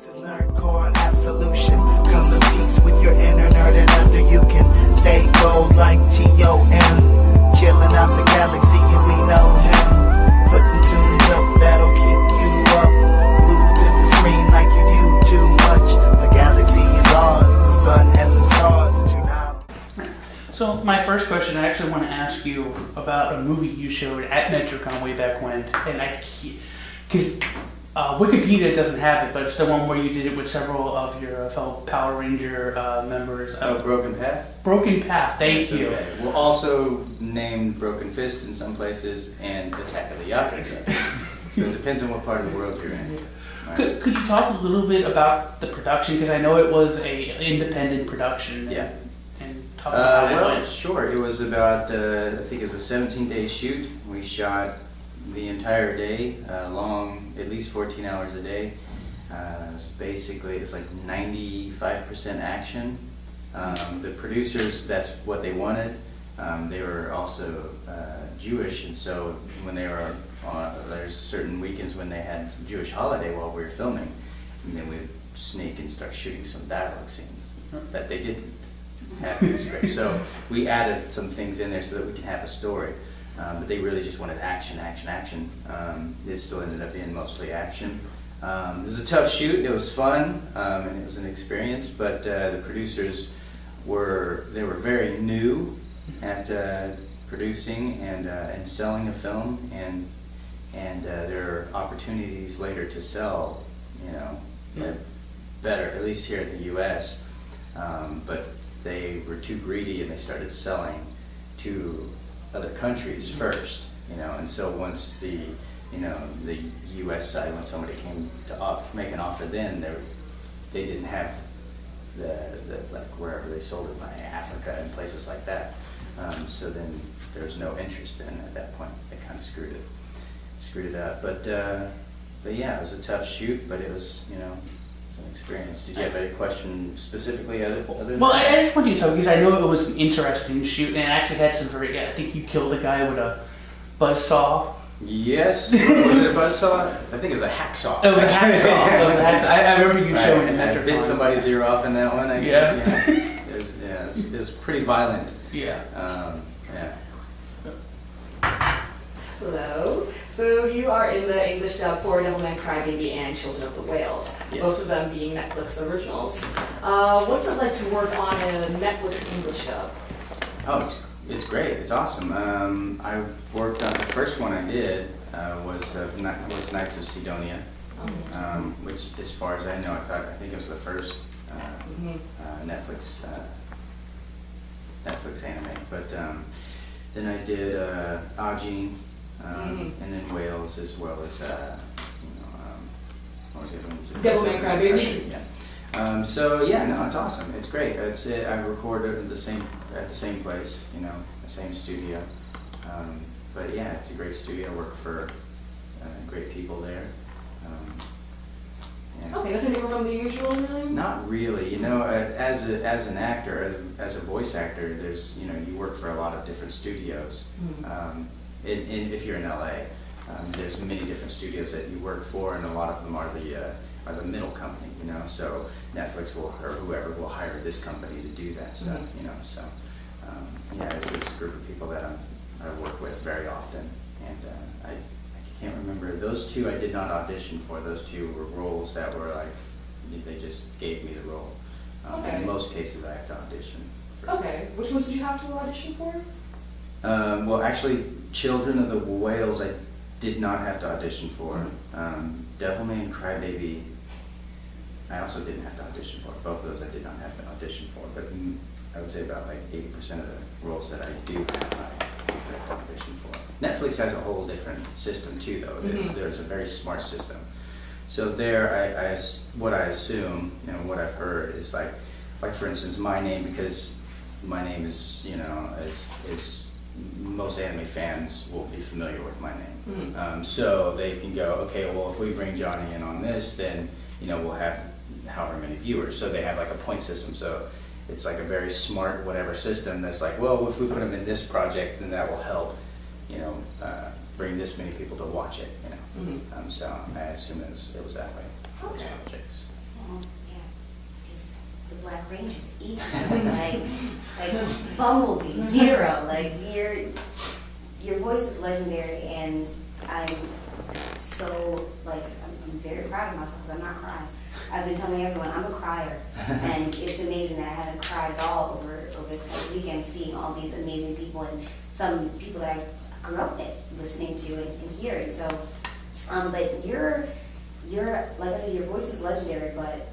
This is Nerdcore Absolution. Come to peace with your inner nerd, and after you can stay gold like TOM. Chilling out the galaxy, and we know him. Putting tunes up that'll keep you up. Glued to the screen like you do too much. The galaxy is ours, the sun and the stars tonight. So my first question, I actually want to ask you about a movie you showed at MetroCon way back when, and because Wikipedia doesn't have it, but it's the one where you did it with several of your fellow Power Ranger members. Broken Path? Broken Path, thank you. Okay. We'll also name Broken Fist in some places and Attack of the Yakuza. So it depends on what part of the world you're in. Right. Could you talk a little bit about the production? Because I know it was an independent production. Yeah. And talk about how it went. Sure. It was about, I think it was a 17-day shoot. We shot the entire day, long, at least 14 hours a day. It's like 95% action. The producers, that's what they wanted. They were also Jewish, and so when they were there's certain weekends when they had Jewish holiday while we were filming, and then we'd sneak and start shooting some dialogue scenes that they didn't have in the script. So we added some things in there so that we can have a story. But they really just wanted action. It still ended up being mostly action. It was a tough shoot. It was fun, and it was an experience. But the producers were very new at producing and selling a film, and there are opportunities later to sell, better, at least here in the U.S. But they were too greedy, and they started selling to other countries first, and so once the U.S. side, when somebody came to make an offer, then they didn't have the like wherever they sold it, like Africa and places like that. So then there was no interest in at that point. They kind of screwed it up. But yeah, it was a tough shoot, but it was it's an experience. Did you have a question specifically other than Well, that? I just wanted to tell because I know it was an interesting shoot, and it actually had some I think you killed a guy with a buzzsaw. Yes. Was it a buzzsaw? I think it was a hacksaw. It was a hacksaw. I remember you showing it. I bit somebody's ear off in that one. Yeah. It was pretty violent. Yeah. Hello. So you are in the English dub for Devilman Crybaby and Children of the Whales, Yes. both of them being Netflix originals. What's it like to work on a Netflix English dub? Oh, it's great. It's awesome. I worked on the first one I did was Knights of Sidonia, which, as far as I know, I think it was the first Netflix anime. But then I did Ajin. And then Wales, as well as what was the other one? Devilman Crybaby. Yeah. So yeah, no, it's awesome. It's great. I recorded at the same place, the same studio. But yeah, it's a great studio. I work for great people there. Yeah. Okay, nothing different from the usual, really? Not really. As an actor, as a voice actor, there's you work for a lot of different studios. If you're in LA, there's many different studios that you work for, and a lot of them are the middle company. So Netflix or whoever will hire this company to do that stuff. So it's a group of people that I work with very often, and I can't remember those two. I did not audition for. Those two were roles that were like they just gave me the role. Okay. In most cases, I have to audition. Okay, which ones did you have to audition for? Well, actually, Children of the Whales I did not have to audition for. Devilman Crybaby I also didn't have to audition for. Both of those I did not have to audition for, but I would say about like 80% of the roles that I do have, I usually have to audition for. Netflix has a whole different system too, though. There's a very smart system. So there, what I assume, what I've heard is like for instance, my name, because my name is, is most anime fans will be familiar with my name. So they can go, okay, well, if we bring Johnny in on this, then, we'll have however many viewers. So they have like a point system. So it's like a very smart whatever system that's like, well, if we put him in this project, then that will help, bring this many people to watch it, So I assume it was that way for those projects. range is 8, like Bumblebee, 0. Like your voice is legendary, and I'm so like I'm very proud of myself because I'm not crying. I've been telling everyone I'm a crier, and it's amazing that I haven't cried at all over this past weekend, seeing all these amazing people and some people that I grew up with, listening to and hearing. So, but you're like I said, your voice is legendary. But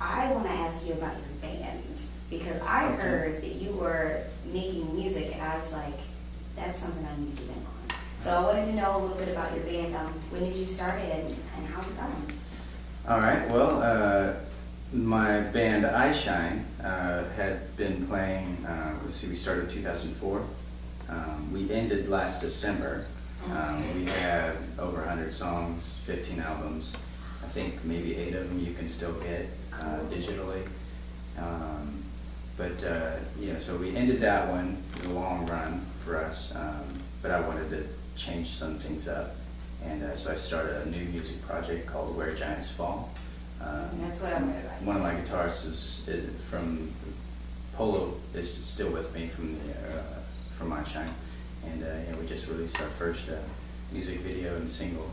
I want to ask you about your band because I heard that you were making music, and I was like, that's something I need to get in on. So I wanted to know a little bit about your band. When did you start it, and how's it going? All right. Well, my band I Shine had been playing. We started in 2004. We ended last December. We had over 100 songs, 15 albums. I think maybe 8 of them you can still get digitally. So we ended that one. It was a long run for us, but I wanted to change some things up. And so I started a new music project called Where Giants Fall. That's what I'm gonna write. One of my guitarists is from Polo is still with me from I Shine, and we just released our first music video and single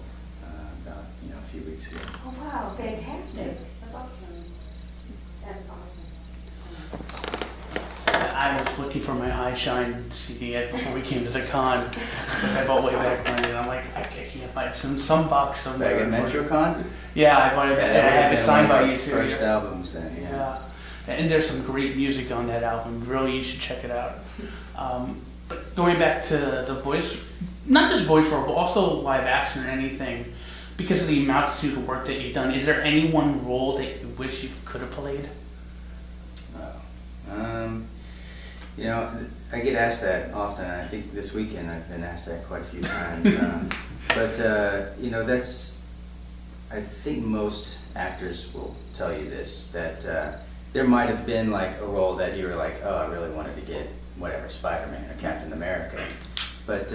about a few weeks ago. Oh wow, fantastic! That's awesome. That's awesome. I was looking for my I Shine CD before we came to the con. I bought way back when, and I'm like, I can't find some box somewhere. Back at MetroCon? Yeah, I bought it. I have it signed by you too. First albums then, yeah. And there's some great music on that album. Really, you should check it out. But going back to the voice, not just voice role, but also live action or anything, because of the multitude of work that you've done, is there any one role that you wish you could have played? I get asked that often. I think this weekend I've been asked that quite a few times. That's, I think most actors will tell you this, that there might have been like a role that you were like, oh, I really wanted to get whatever, Spider-Man or Captain America. But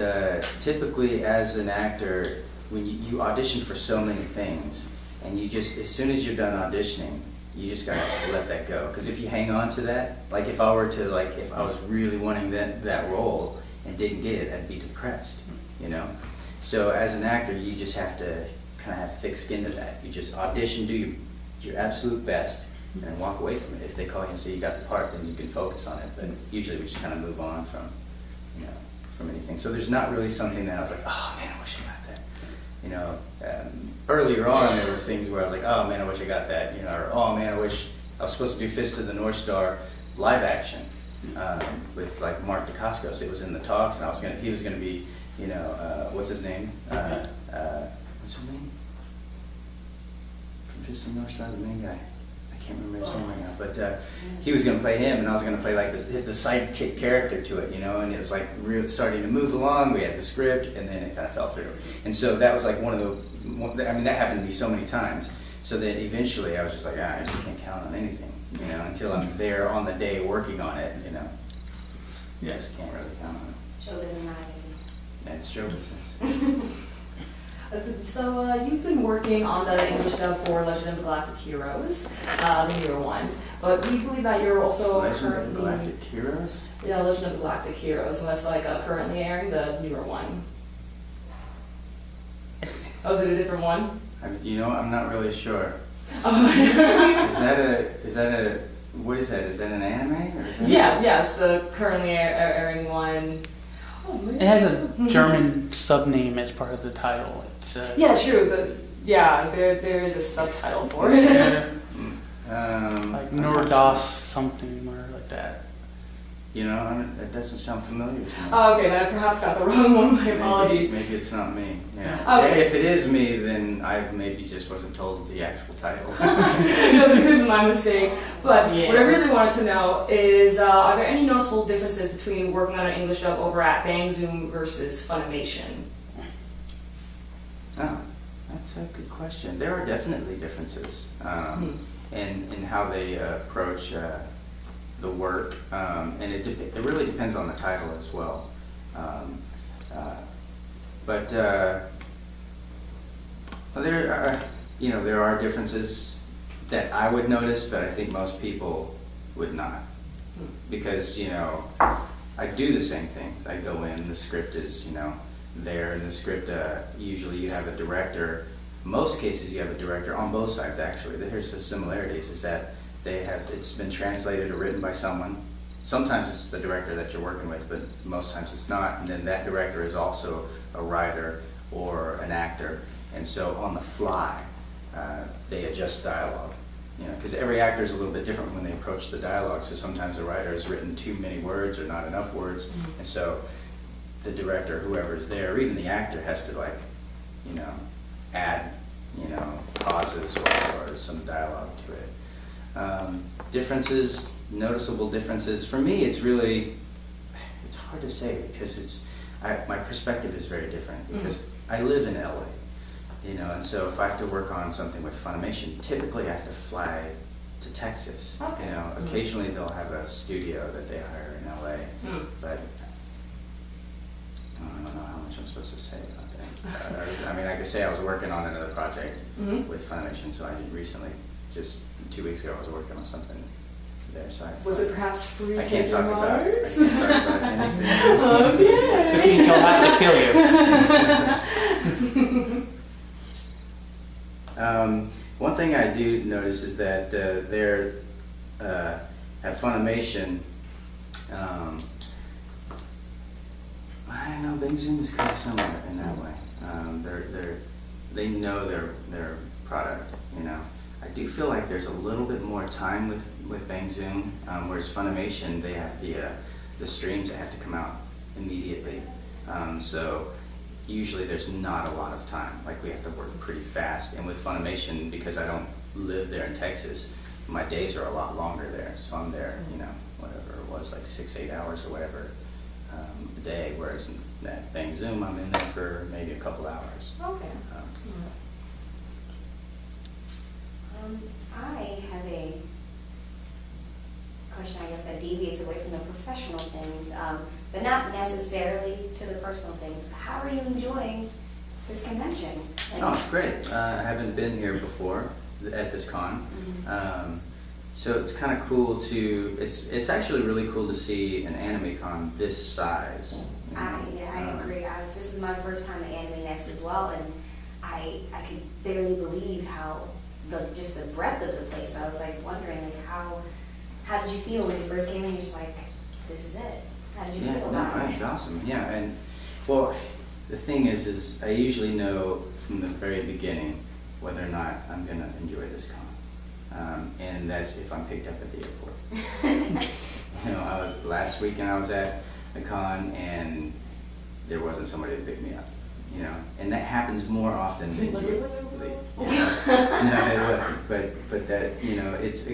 typically as an actor, when you audition for so many things, and you just, as soon as you're done auditioning, you just gotta let that go. Because if you hang on to that, like if I was really wanting that role and didn't get it, I'd be depressed, So as an actor, you just have to kind of have thick skin to that. You just audition, do your absolute best, and then walk away from it. If they call you and say you got the part, then you can focus on it. But usually we just kind of move on from anything. So there's not really something that I was like, oh man, I wish I got that. Earlier on, there were things where I was like, oh man, I wish I got that, or oh man, I wish I was supposed to do Fist of the North Star live action with like Mark Dacascos. It was in the talks, and he was gonna be, what's his name? What's his name? From Fist of the North Star, the main guy. I can't remember his name right now, but he was going to play him, and I was going to play like the sidekick character to it, and it was like really starting to move along. We had the script, and then it kind of fell through. And so that was like that happened to me so many times. So then eventually I was just like, I just can't count on anything, until I'm there on the day working on it, You just can't really count on it. Show business not easy. Yeah, it's show business. So you've been working on the English dub for Legend of the Galactic Heroes, the newer one. But we believe that you're also Legend currently... of the Galactic Heroes? Yeah, Legend of the Galactic Heroes, and that's like currently airing the newer one. Oh, is it a different one? I'm not really sure. Oh. Is that a what is that? Is that an anime? Or is that Yes, the currently airing one. It has a German sub-name as part of the title. It's, yeah, true. There is a subtitle for it. like Nordos something or like that. That doesn't sound familiar to me. Oh, okay, then I perhaps got the wrong one. My apologies. Maybe it's not me. Yeah. Okay. If it is me, then I maybe just wasn't told the actual title. No, that could be my mistake. But what I really wanted to know is, are there any noticeable differences between working on an English dub over at Bang Zoom versus Funimation? Oh, that's a good question. There are definitely differences in how they approach the work, and it really depends on the title as well. But there are differences that I would notice, but I think most people would not. Because, you know, I do the same things. I go in, the script is, you know, there, and the script, usually you have a director. In most cases you have a director on both sides, actually. Here's the similarities, is that it's been translated or written by someone. Sometimes it's the director that you're working with, but most times it's not. And then that director is also a writer or an actor. And so on the fly, they adjust dialogue. You know, because every actor is a little bit different when they approach the dialogue. So sometimes the writer has written too many words or not enough words. And so the director, whoever is there, or even the actor, has to, like, you know, add, you know, pauses or some dialogue to it. Differences, noticeable differences. For me, it's hard to say, because my perspective is very different, because I live in LA, you know, and so if I have to work on something with Funimation, typically I have to fly to Texas. Okay. You know, occasionally they'll have a studio that they hire in LA, but I don't know how much I'm supposed to say about that. I mean, I could say I was working on another project with Funimation, so I recently, just 2 weeks ago, I was working on something there. So Was it perhaps free I can't taking talk about Mars? anything. Okay. The king will have to kill you. One thing I do notice is that they're at Funimation. I know Big Zoom is kind of similar in that way. They know their product. You know, I do feel like there's a little bit more time with Bang Zoom, whereas Funimation, they have the streams that have to come out immediately. So usually there's not a lot of time. Like, we have to work pretty fast. And with Funimation, because I don't live there in Texas, my days are a lot longer there. So I'm there, you know, whatever it was, like 6-8 hours or whatever a day. Whereas in that Bang Zoom, I'm in there for maybe a couple hours. Okay. I have a question, I guess, that deviates away from the professional things, but not necessarily to the personal things. How are you enjoying this convention? Oh, it's great. I haven't been here before at this con. So it's kind of cool to, it's actually really cool to see an anime con this size. You know? I agree. This is my first time at AnimeNEXT as well, and I could barely believe how just the breadth of the place. I was like wondering, like, how did you feel when you first came in? You're just like, this is it. How did you feel about it? It's awesome. Yeah, and well, the thing is I usually know from the very beginning whether or not I'm gonna enjoy this con, and that's if I'm picked up at the airport. You know, last weekend I was at the con and there wasn't somebody to pick me up. You know, and that happens more often than Was you it? No, it wasn't. But that, you know, it's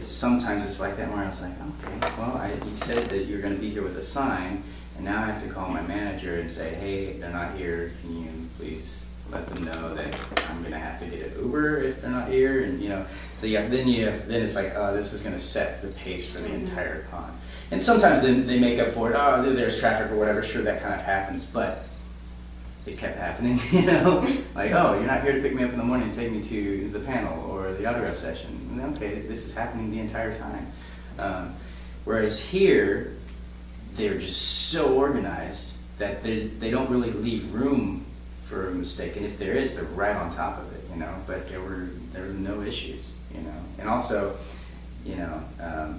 sometimes it's like that where I was like, okay, well, you said that you're going to be here with a sign, and now I have to call my manager and say, hey, they're not here. Can you please let them know that I'm going to have to get an Uber if they're not here? And you know, so yeah, then it's like, oh, this is going to set the pace for the entire con. And sometimes they make up for it. Oh, there's traffic or whatever. Sure, that kind of happens, but it kept happening, you know? Like, oh, you're not here to pick me up in the morning and take me to the panel or the autograph session. And okay, this is happening the entire time. Whereas here, they're just so organized that they don't really leave room for a mistake. And if there is, they're right on top of it, you know? But there were no issues, you know? And also, you know,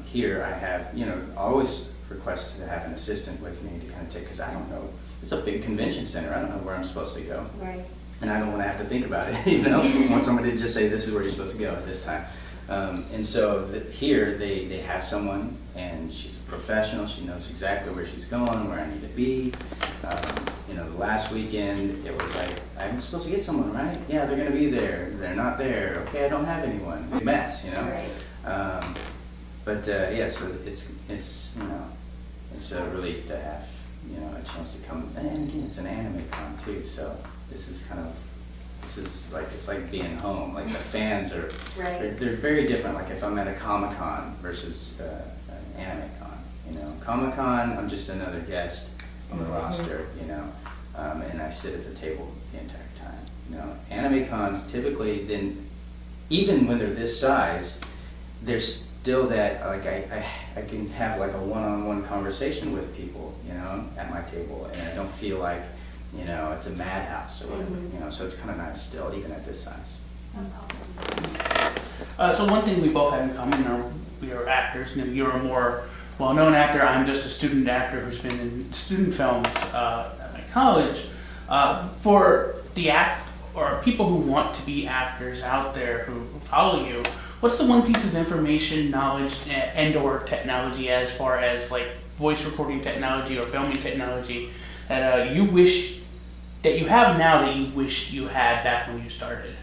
here I have, you know, always request to have an assistant with me to kind of take, because I don't know. It's a big convention center. I don't know where I'm supposed to go. Right. And I don't want to have to think about it, you know? I want somebody to just say, this is where you're supposed to go at this time. And so here they have someone, and she's a professional. She knows exactly where she's going, where I need to be. You know, the last weekend, it was like, I'm supposed to get someone, right? Yeah, they're going to be there. They're not there. Okay, I don't have anyone. It's a mess, you know? Right. Yeah, so it's you know, it's a relief to have, you know, a chance to come. And again, it's an anime con too, so this is like, it's like being home. Like, the fans are, Right. they're very different. Like, if I'm at a Comic-Con versus an anime con, you know. Comic-Con, I'm just another guest on the roster, you know, and I sit at the table the entire time, you know. Anime cons typically, then, even when they're this size, there's still that like I can have like a one-on-one conversation with people, you know, at my table, and I don't feel like, you know, it's a madhouse or whatever, you know. So it's kind of nice still, even at this size. That's awesome. So one thing we both have in common are we are actors. You know, you're a more well-known actor. I'm just a student actor who's been in student films at my college. For the or people who want to be actors out there who follow you, what's the one piece of information, knowledge, and/or technology, as far as like voice recording technology or filming technology, that you wish that you have now that you wish you had back when you started?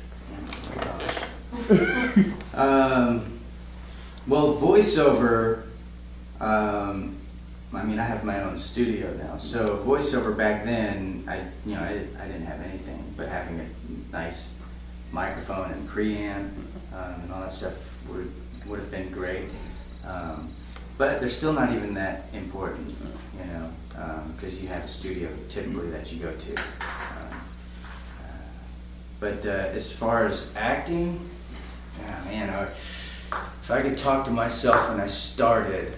Well, voiceover. I mean, I have my own studio now, so voiceover back then, I didn't have anything, but having a nice microphone and preamp and all that stuff would have been great. But they're still not even that important, you know, because you have a studio typically that you go to. But as far as acting, man, if I could talk to myself when I started,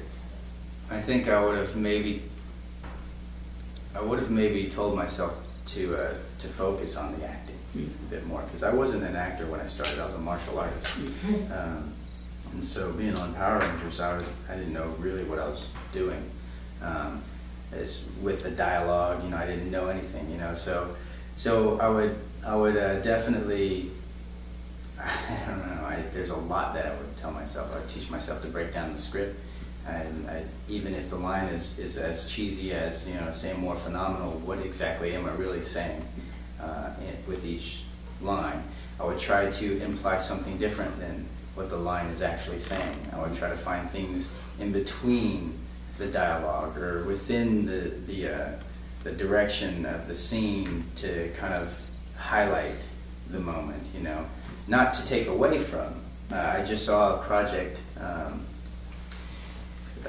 I think I would have maybe told myself to focus on the acting a bit more, because I wasn't an actor when I started. I was a martial artist, and so being on Power Rangers, I didn't know really what I was doing. As with the dialogue, you know, I didn't know anything, you know. So I would definitely. I don't know. There's a lot that I would tell myself. I would teach myself to break down the script, and even if the line is as cheesy as, you know, say more phenomenal, what exactly am I really saying with each line? I would try to imply something different than what the line is actually saying. I would try to find things in between the dialogue or within the direction of the scene to kind of highlight the moment, you know. Not to take away from. I just saw a project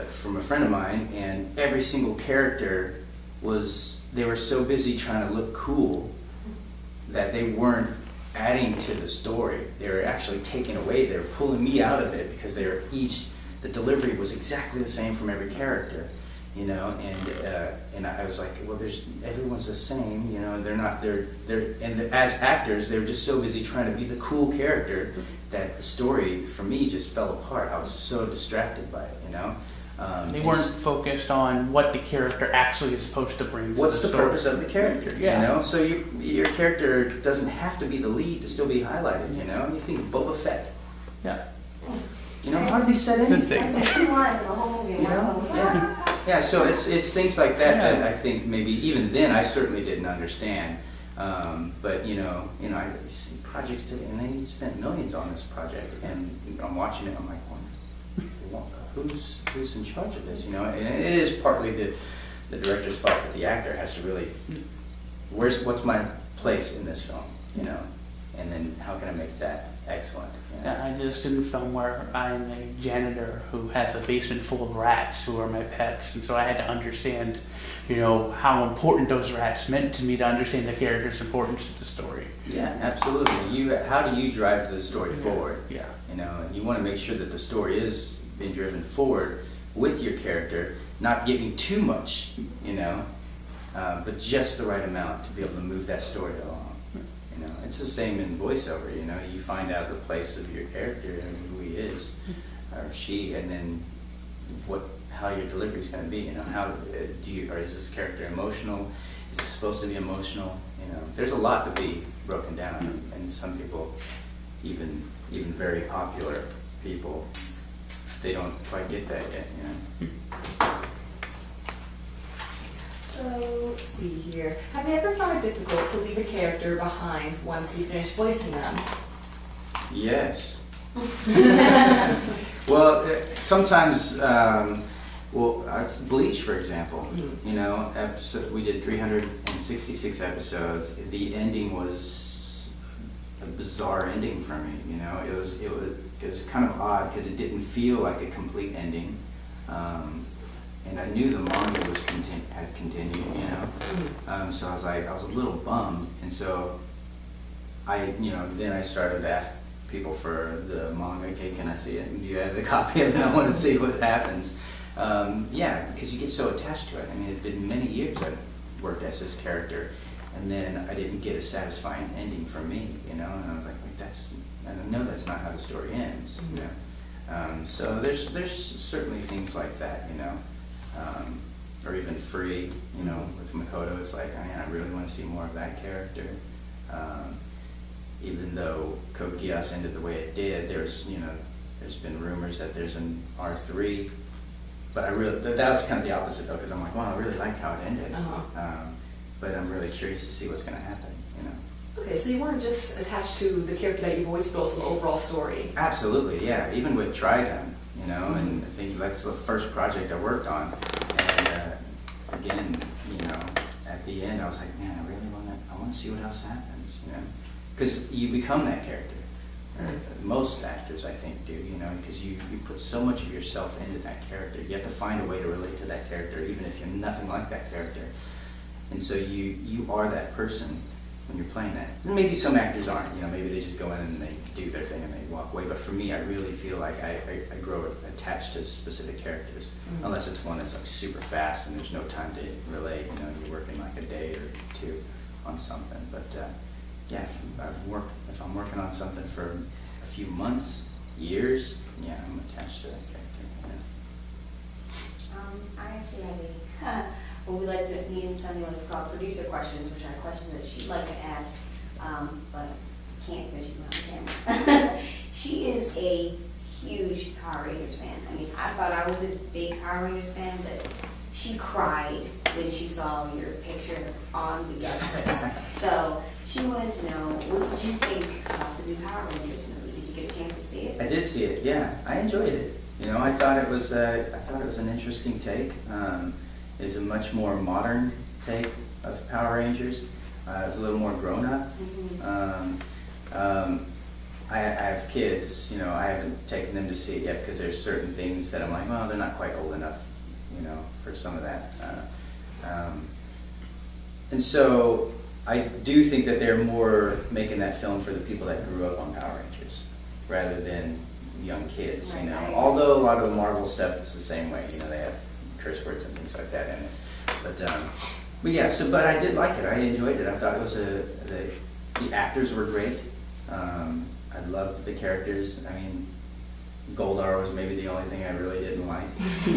from a friend of mine, and every single character they were so busy trying to look cool that they weren't adding to the story. They were actually taking away, they were pulling me out of it, because the delivery was exactly the same from every character, you know, and I was like, well, everyone's the same, you know. And as actors, they were just so busy trying to be the cool character that the story for me just fell apart. I was so distracted by it, you know. They weren't focused on what the character actually is supposed to bring. What's the purpose of the character? Yeah. You know, so your character doesn't have to be the lead to still be highlighted. You know, you think of Boba Fett. Yeah. You know, hardly said anything. I said 2 lines in the whole movie. You know? Yeah. So it's things like that that I think maybe even then I certainly didn't understand. But you know, I see projects today, and they spent millions on this project, and I'm watching it. I'm like, well, who's in charge of this? You know, and it is partly the director's fault, but the actor has to really, what's my place in this film? You know, and then how can I make that excellent? You know? Yeah, I did a student film where I'm a janitor who has a basement full of rats who are my pets, and so I had to understand, you know, how important those rats meant to me to understand the character's importance to the story. Yeah, absolutely. How do you drive the story forward? Yeah. You know, and you want to make sure that the story is being driven forward with your character, not giving too much, you know, but just the right amount to be able to move that story along. You know, it's the same in voiceover. You know, you find out the place of your character and who he is or she, and then how your delivery is going to be. You know, how is this character emotional? Is it supposed to be emotional? You know, there's a lot to be broken down, and some people, even very popular people, they don't quite get that yet. You know. So, let's see here. Have you ever found it difficult to leave a character behind once you finish voicing them? Yes. Well, sometimes, Bleach, for example, you know, we did 366 episodes. The ending was a bizarre ending for me, you know. It was kind of odd because it didn't feel like a complete ending. And I knew the manga had continued, you know. So I was a little bummed, and so then I started people for the manga. Okay, can I see it? And do you have the copy of it? I want to see what happens. Yeah, because you get so attached to it. I mean, it's been many years I've worked as this character, and then I didn't get a satisfying ending for me, you know. And I was like, I know that's not how the story ends, you know. So there's certainly things like that, you know. Or even Free, you know, with Makoto, it's like, man, I really want to see more of that character. Even though Code Geass ended the way it did, there's been rumors that there's an R3, but that was kind of the opposite though, because I'm like, wow, I really liked how it ended. But I'm really curious to see what's going to happen, you know. Okay, so you weren't just attached to the character that you've always built, so the overall story. Absolutely, yeah. Even with Trigun, you know, and I think that's the first project I worked on. And again, you know, at the end, I was like, man, I want to see what else happens, you know, because you become that character. Or most actors, I think, do, you know, because you put so much of yourself into that character. You have to find a way to relate to that character, even if you're nothing like that character. And so you are that person when you're playing that. And maybe some actors aren't, you know, maybe they just go in and they do their thing and they walk away. But for me, I really feel like I grow attached to specific characters, unless it's one that's like super fast and there's no time to relate. You know, you're working like a day or two on something. But yeah, if I'm working on something for a few months, years, yeah, I'm attached to that character. Yeah. I actually have what we like to, me and Sunny like to call producer questions, which are questions that she'd like to ask, but can't because she's not on camera. She is a huge Power Rangers fan. I mean, I thought I was a big Power Rangers fan, but she cried when she saw your picture on the guest list. So she wanted to know, what did you think about the new Power Rangers movie? Did you get a chance to see it? I did see it. Yeah, I enjoyed it. You know, I thought it was an interesting take. It's a much more modern take of Power Rangers. It's a little more grown up. I have kids. You know, I haven't taken them to see it yet because there's certain things that I'm like, well, they're not quite old enough, you know, for some of that. And so I do think that they're more making that film for the people that grew up on Power Rangers rather than young kids, you know. Although a lot of the Marvel stuff is the same way, you know, they have curse words and things like that in it. But yeah, but I did like it. I enjoyed it. I thought it was the actors were great. I loved the characters. I mean, Goldar was maybe the only thing I really didn't like, you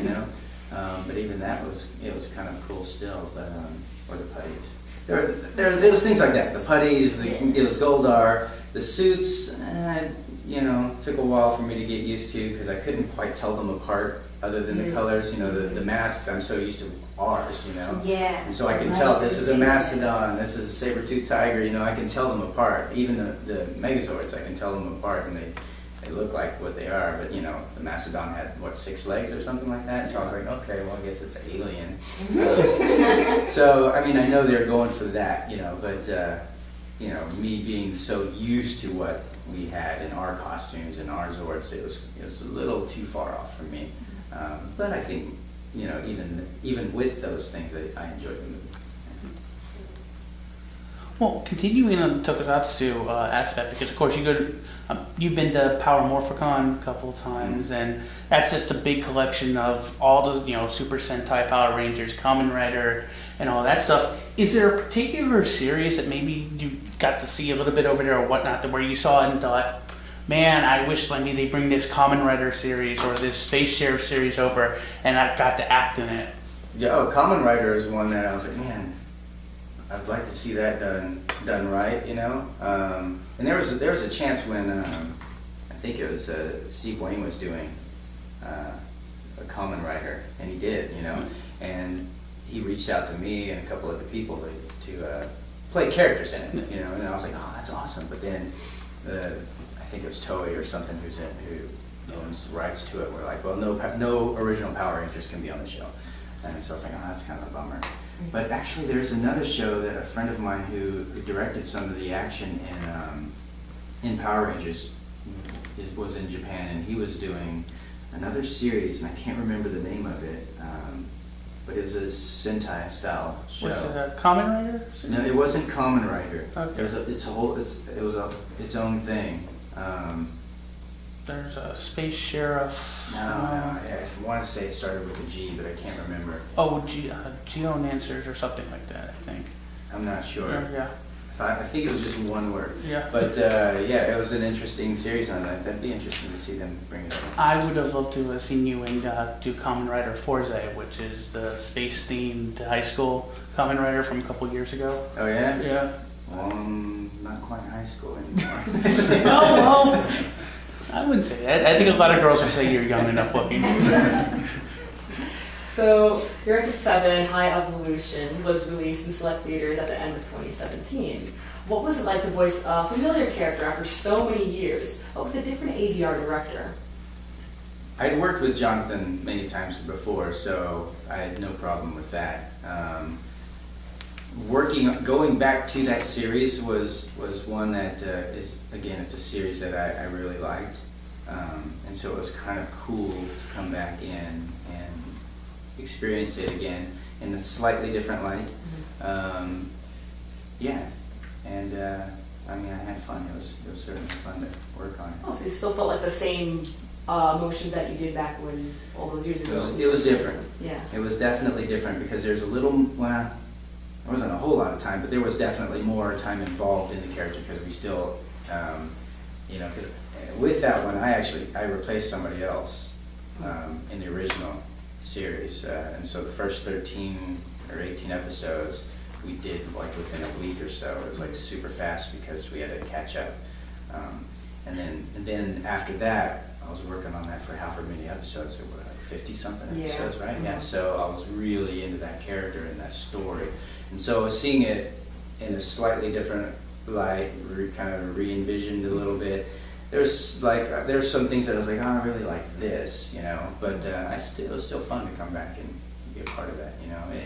know. But even that was kind of cool still. But or the putties. There was things like that. The putties. It was Goldar. The suits. You know, took a while for me to get used to because I couldn't quite tell them apart. Other than the colors, you know, the masks, I'm so used to ours, you know. Yeah. And so I can tell this is a Mastodon, this is a saber-toothed tiger, you know, I can tell them apart. Even the Megazords, I can tell them apart and they look like what they are. But, you know, the Mastodon had, 6 legs or something like that? So I was like, okay, well, I guess it's an alien. So, I mean, I know they're going for that, you know, but, you know, me being so used to what we had in our costumes and our Zords, it was a little too far off for me. But I think, you know, even with those things, I enjoyed the movie. Well, continuing on the Tokusatsu aspect, because of course you've been to Power Morphicon a couple of times, and that's just a big collection of all those, you know, Super Sentai, Power Rangers, Kamen Rider, and all that stuff. Is there a particular series that maybe you got to see a little bit over there or whatnot, where you saw it and thought, man, I wish maybe they bring this Kamen Rider series or this Space Sheriff series over, and I got to act in it? Yeah, Kamen Rider is one that I was like, man, I'd like to see that done right, you know. And there was a chance when I think it was Steve Wayne was doing a Kamen Rider, and he did, you know, and he reached out to me and a couple other people to play characters in it, you know, and I was like, oh, that's awesome. But then I think it was Toei or something who owns rights to it. We're like, well, no original Power Rangers can be on the show. And so I was like, oh, that's kind of a bummer. But actually, there's another show that a friend of mine who directed some of the action in Power Rangers was in Japan, and he was doing another series, and I can't remember the name of it, but it was a Sentai style show. Was it a Kamen Rider? No, it wasn't Kamen Rider. Okay. It was its own thing. There's a Space Sheriff. I want to say it started with a G, but I can't remember. Geonancers or something like that, I think. I'm not sure. Yeah. I think it was just one word. Yeah. But it was an interesting series on that. That'd be interesting to see them bring it up. I would have loved to have seen you and do Kamen Rider Forze, which is the space-themed high school Kamen Rider from a couple years ago. Oh yeah? Yeah. Well, not quite high school anymore. Well, I wouldn't say that. I think a lot of girls would say you're young enough looking. So, Your Rank is 7, High Evolution, was released in select theaters at the end of 2017. What was it like to voice a familiar character after so many years, but with a different ADR director? I'd worked with Jonathan many times before, so I had no problem with that. Going back to that series was one that it's a series that I really liked. And so it was kind of cool to come back in and experience it again in a slightly different light. And I had fun. It was certainly fun to work on it. Oh, so you still felt like the same motions that you did back when all those years ago? It was different. Yeah. It was definitely different because there's a little, there wasn't a whole lot of time, but there was definitely more time involved in the character because we still, 'cause with that one, I replaced somebody else in the original series, and so the first 13 or 18 episodes we did like within a week or so. It was like super fast because we had to catch up, and then after that, I was working on that for however many episodes. There were like 50 something episodes, right? Yeah. So I was really into that character and that story, and so seeing it in a slightly different light, kind of re-envisioned a little bit. There's some things that I was like, oh, I really like this, but it was still fun to come back and be a part of that,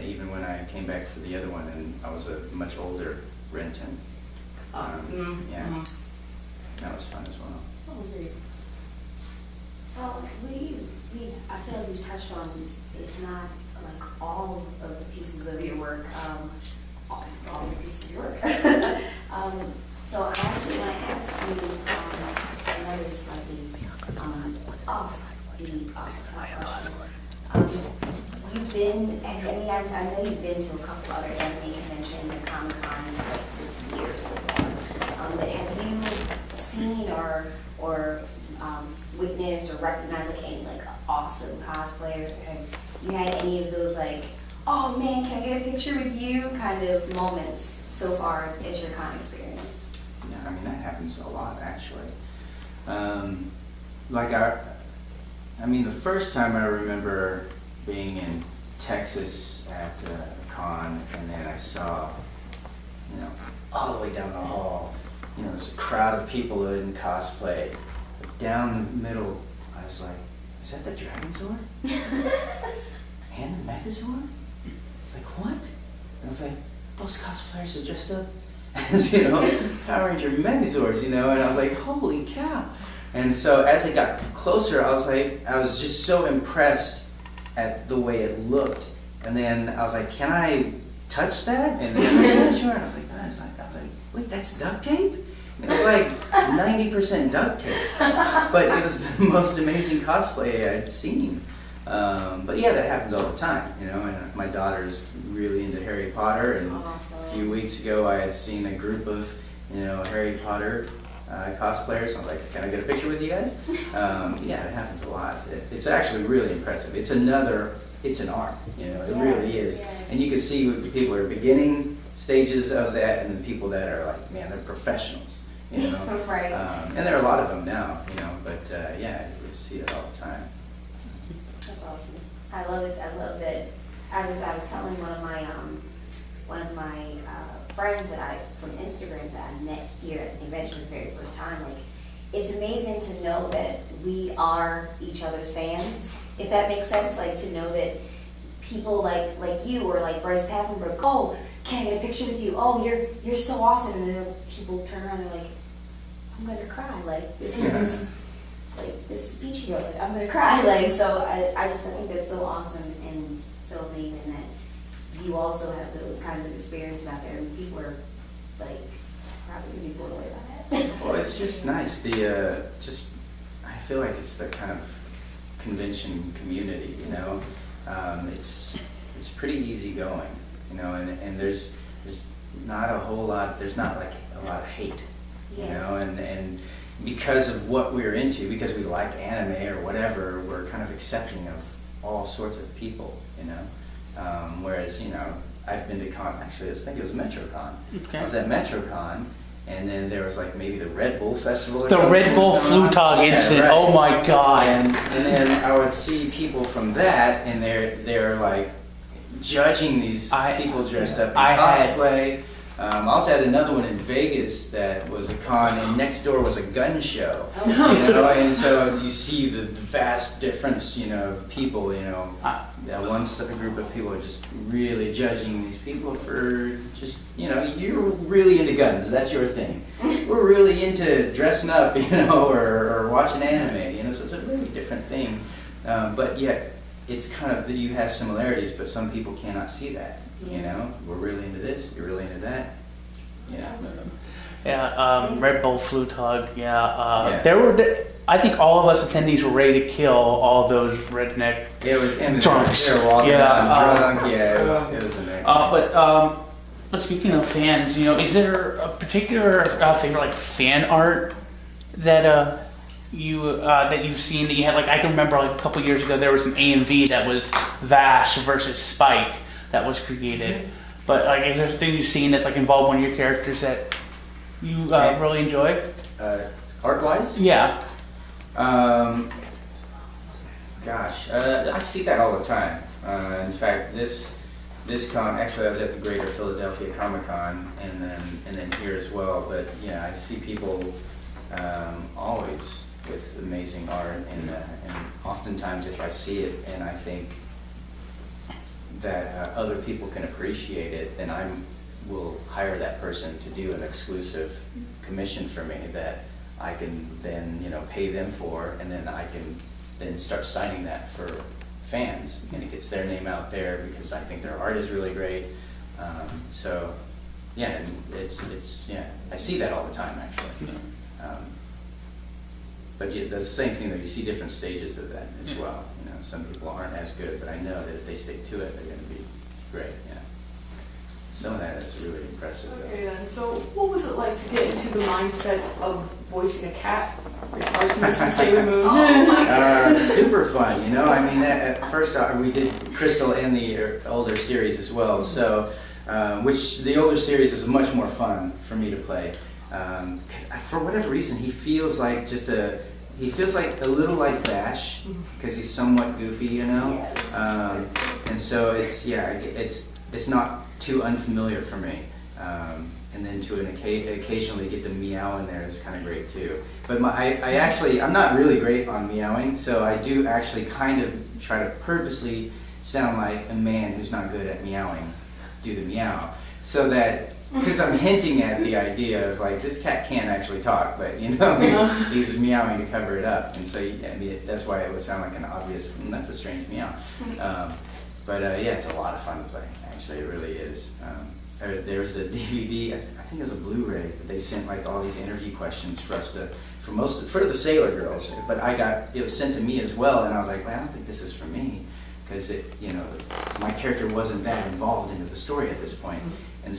even when I came back for the other one and I was a much older Renton. That was fun as well. Oh, great. So I feel like we've touched on, if not like all of the pieces of your work, all the pieces of your work. So I actually want to ask you another slightly off-beat question. I know you've been to a couple other anime conventions and Comic-Cons like this year so far, but have you seen or witnessed or recognized like any like awesome cosplayers? Have you had any of those like, oh man, can I get a picture with you kind of moments so far at your con experience? Yeah, that happens a lot actually. The first time I remember being in Texas at a con, and then I saw, all the way down the hall, there's a crowd of people in cosplay. Down the middle, I was like, is that the Dragon Zord? And the Megazord? It's like, what? And I was like, those cosplayers are dressed up as, Power Ranger Megazords, and I was like, holy cow. And so as it got closer, I was just so impressed at the way it looked. And then I was like, can I touch that? And then sure. And I was like, wait, that's duct tape? And it was like 90% duct tape. But it was the most amazing cosplay I'd seen. But yeah, that happens all the time, and my daughter's really into Harry Potter, and a few weeks ago I had seen a group of, Harry Potter cosplayers. So I was like, can I get a picture with you guys? Yeah, it happens a lot. It's actually really impressive. It's an art, it really is. Yes. And you can see the people are beginning stages of that and the people that are like, man, they're professionals, Right. And there are a lot of them now, but yeah, you see it all the time. That's awesome. I love it. I love that. I was telling one of my friends from Instagram that I met here at the convention for the very first time. Like, it's amazing to know that we are each other's fans, if that makes sense. Like, to know that people like you or like Bryce Papenbrook, oh, can I get a picture with you? Oh, you're so awesome. And then people turn around and they're like, I'm gonna cry. Like, this is Peachy Girl. Like, I'm gonna cry. Like, so I think that's so awesome and so amazing that you also have those kinds of experiences out there, and people are like probably gonna be blown away by that. Well, it's just nice. The I feel like it's the kind of convention community, you know. It's pretty easygoing, you know, and there's not a whole lot. There's not like a lot of hate, you know, and because of what we're into, because we like anime or whatever, we're kind of accepting of all sorts of people, you know. Whereas, you know, I've been to con. Actually, I think it was MetroCon. Okay. I was at MetroCon. And then there was like maybe the Red Bull Festival or The something. Red Bull Flutog incident. right. Oh my god. And then I would see people from that, and they're like judging these people dressed up in cosplay. I also had another one in Vegas that was a con, and next door was a gun show. You know, and so you see the vast difference, you know, of people. You know, one group of people are just really judging these people for just, you know, you're really into guns. That's your thing. We're really into dressing up, you know, or watching anime. You know, so it's a really different thing. But yet, it's kind of, you have similarities, but some people cannot see that. You know, we're really into this, you're really into that. Yeah. Yeah, Red Bull Flutog, there were, I think all of us attendees were ready to kill all those redneck drunks. They were walking around drunk, it was amazing. But speaking of fans, you know, is there a particular favorite, like, fan art that you've seen that you had? Like, I can remember like a couple years ago there was an AMV that was Vash versus Spike that was created. But like, is there something you've seen that's like involved one of your characters that you really enjoy? Art-wise? Yeah. Gosh, I see that all the time. In fact, this con, actually I was at the Greater Philadelphia Comic Con and then here as well. But yeah, I see people always with amazing art, and oftentimes if I see it and I think that other people can appreciate it, then I will hire that person to do an exclusive commission for me that I can then, you know, pay them for, and then I can then start signing that for fans, and it gets their name out there because I think their art is really great. So yeah, and it's I see that all the time actually. But yeah, that's the same thing, that you see different stages of that as well. You know, some people aren't as good, but I know that if they stick to it, they're going to be great. Yeah. Some of that is really impressive. Okay, then. So, what was it like to get into the mindset of voicing a cat? Artemis from Sailor Moon. Super fun, you know. I mean, at first we did Crystal and the older series as well. So, which the older series is much more fun for me to play. Because for whatever reason, he feels like a little like Vash, because he's somewhat goofy, you know. And so it's not too unfamiliar for me. And then to occasionally get to meow in there is kind of great too. But I'm not really great on meowing, so I do actually kind of try to purposely sound like a man who's not good at meowing, do the meow, so that, because I'm hinting at the idea of like, this cat can't actually talk, but you know, he's meowing to cover it up, and so that's why it would sound like an obvious, that's a strange meow. But yeah, it's a lot of fun to play. Actually, it really is. There's a DVD, I think it was a Blu-ray, that they sent like all these interview questions for us for the Sailor Girls, but it was sent to me as well, and I was like, well, I don't think this is for me, because my character wasn't that involved into the story at this point. And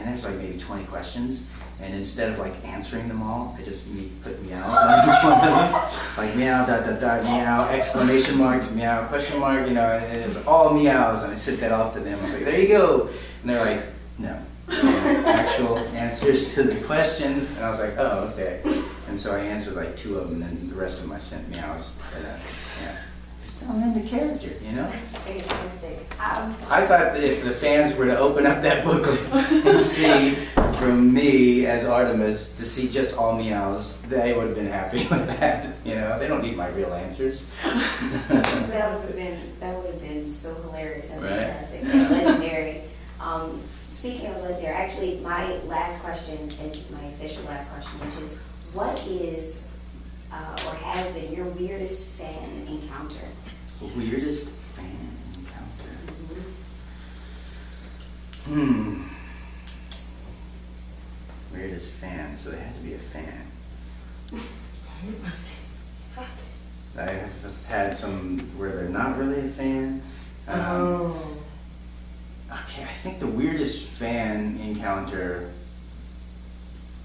there's like maybe 20 questions, and instead of like answering them all, I just put meows on each one of them, like meow, dot, dot, dot, meow, exclamation marks, meow, question mark, you know, and it's all meows, and I sent that off to them. I was like, there you go. And they're like, no, actual answers to the questions. And I was like, oh, okay. And so I answered like 2 of them, and then the rest of them I sent meows. Yeah. I'm into character, you know? That's fantastic. I thought that if the fans were to open up that booklet and see from me as Artemis to see just all meows, they would have been happy with that. You know, they don't need my real answers. That would have been so hilarious and Right. fantastic and legendary. Speaking of legendary, actually, my last question is my official last question, which is, what is or has been your weirdest fan encounter? Weirdest fan encounter? Weirdest fan, so there had to be a I have had some where they're not really a fan. Okay, I think the weirdest fan encounter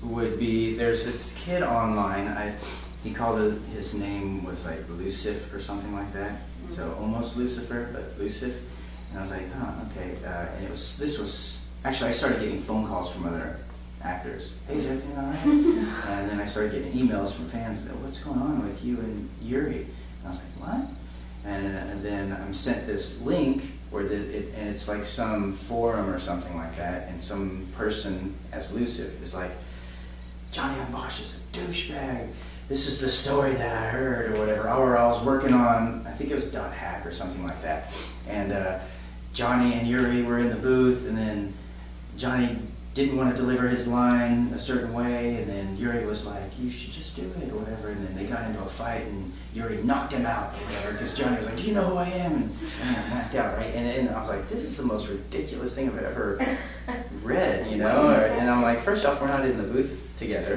would be, there's this kid online, he called his name was like Lucif or something like that. So almost Lucifer, but Lucif. And I was like, okay. And this was, actually I started getting phone calls from other actors. Hey, is everything all right? And then I started getting emails from fans, what's going on with you and Yuri? And I was like, what? And then I'm sent this link where and it's like some forum or something like that, and some person as Lucif is like, Johnny Yong Bosch is a douchebag. This is the story that I heard or whatever. Or I was working on, I think it was .hack or something like that. And Johnny and Yuri were in the booth, and then Johnny didn't want to deliver his line a certain way, and then Yuri was like, you should just do it or whatever, and then they got into a fight, and Yuri knocked him out or whatever, because Johnny was like, do you know who I am? And I knocked out, right? And I was like, this is the most ridiculous thing I've ever read, you know? And I'm like, first off, we're not in the booth together.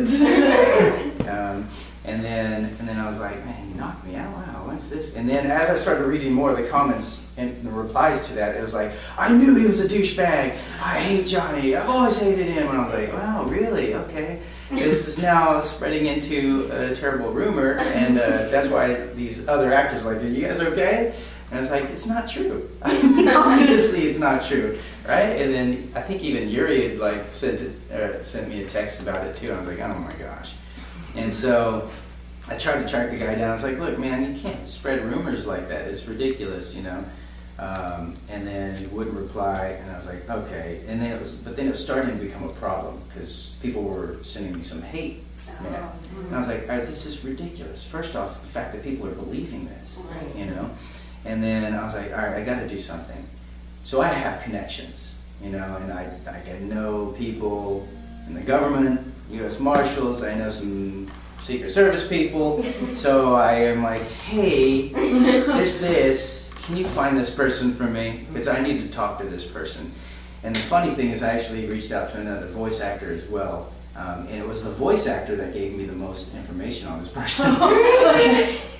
And then I was like, man, you knocked me out, wow, what's this? And then as I started reading more of the comments and the replies to that, it was like, I knew he was a douchebag, I hate Johnny, I've always hated him. And I was like, wow, really, okay. This is now spreading into a terrible rumor, and that's why these other actors are like, are you guys okay? And it's like, it's not true. Obviously it's not true, right? And then I think even Yuri had like sent me a text about it too. I was like, oh my gosh. And so I tried to track the guy down. I was like, look, man, you can't spread rumors like that. It's ridiculous, you know. And then he wouldn't reply, and I was like, okay. And then it was starting to become a problem because people were sending me some hate mail. And I was like, all right, this is ridiculous. First off, the fact that people are believing this, you know. And then I was like, all right, I got to do something. So I have connections, you know, and I know people in the government, U.S. Marshals, I know some Secret Service people. So I am like, hey, there's this. Can you find this person for me? Because I need to talk to this person. And the funny thing is I actually reached out to another voice actor as well. And it was the voice actor that gave me the most information on this person.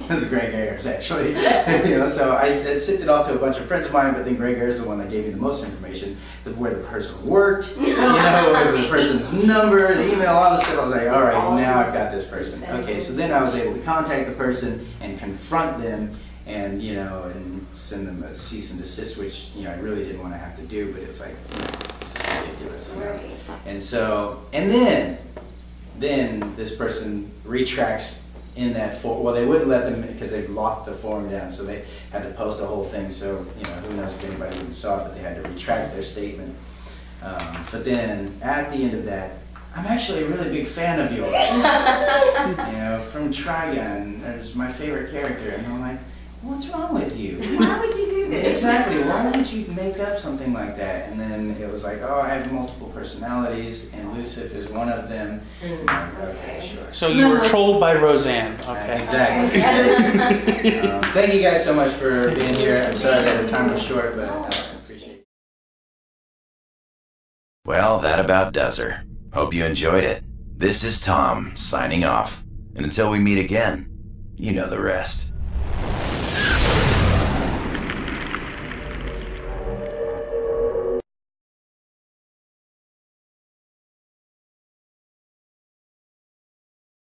This is Greg Ayers, actually. You know, so I had sent it off to a bunch of friends of mine, but then Greg Ayers is the one that gave me the most information, where the person worked, you know, where the person's number, the email, all this stuff. I was like, all right, now I've got this person. Okay, so then I was able to contact the person and confront them, and you know, and send them a cease and desist, which you know I really didn't want to have to do, but it was like, you know, this is ridiculous, you know. And so, and then this person retracts in that form. Well, they wouldn't let them because they've locked the form down, so they had to post a whole thing. So you know, who knows if anybody even saw it, but they had to retract their statement. But then at the end of that, I'm actually a really big fan of yours. You know, from Trigun, there's my favorite character, and I'm like, what's wrong with you? Why would you do this? Exactly. Why would you make up something like that? And then it was like, oh, I have multiple personalities, and Lucif is one of them. I'm like, okay, sure. So you were trolled by Roseanne. Okay. Exactly. Thank you guys so much for being here. I'm sorry that the time was short, but I appreciate it. Well, that about does her. Hope you enjoyed it. This is Tom, signing off. And until we meet again, you know the rest.